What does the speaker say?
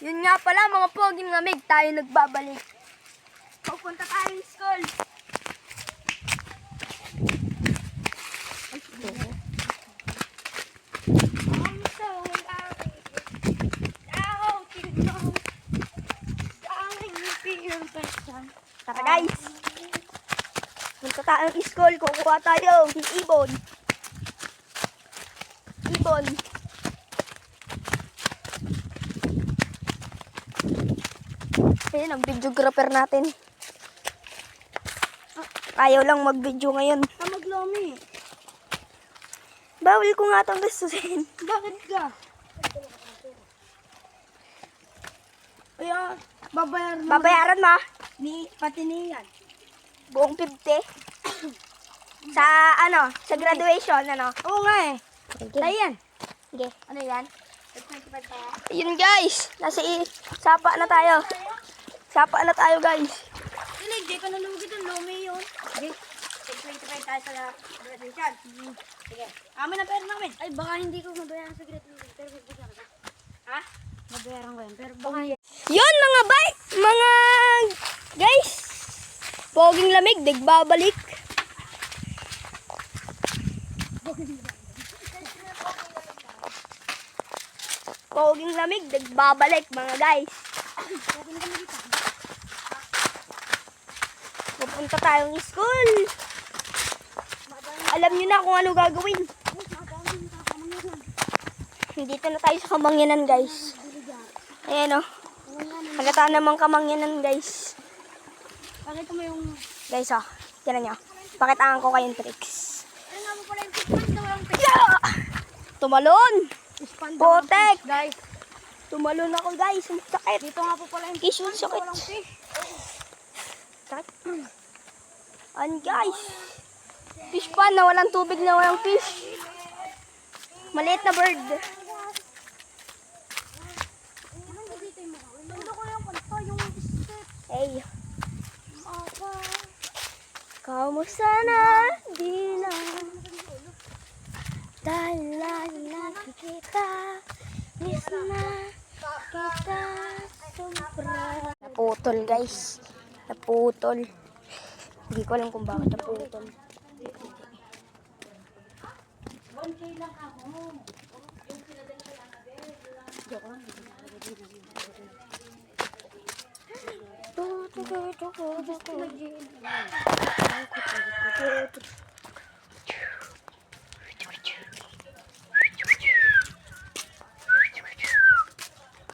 Yun nga pala mga poging lamig, tayo nagbabalik. Pupunta tayong school. Tara guys. Punta tayong school, kukuha tayo ng ibon. Ibon. Ayan ang videographer natin. Ayaw lang mag-video ngayon. Maglomi. Bawal ko nga itong gustusin. Bakit ka? Kaya, Babayaran mo? pati niyan. Buong 50. Sa sa graduation, Oo nga eh. Tayo yan. Sige. Ano yan? Yun guys, sapa na tayo. Sapa na tayo guys. Hindi ka nalugi doon. Lomi yun. Sige. 25 tayo sa graduation. Sige. Amin na pera namin. Ay, baka hindi ko mabayaran sa graduation. Pero mabayaran ka. Ha? Mabayaran ko yan. Pero baka Yun mga guys. Poging lamig, nagbabalik. Poging lamig, nagbabalik mga guys. Pupunta tayong school. Alam nyo na kung ano gagawin. Dito na tayo sa Kamangyanan guys. Ayan o. Halata namang Kamangyanan guys. pakita mo yung... Guys o, tinan nyo. Pakitaan ko kayong tricks. Ano nga mo pala yung fish na walang fish? Yeah! Tumalon! Fish Potek! guys. Tumalon ako guys. Ang sakit. Dito nga po pala yung Kiss yung sakit. walang fish. Sakit. Ayan guys. Fish pan na walang tubig na walang fish. Maliit na bird. Hey. Kamusta na? Di na. Dahil lagi kita. Miss na kita. Sobra. Naputol guys. Naputol. Hindi ko alam kung bakit naputol. Joke lang.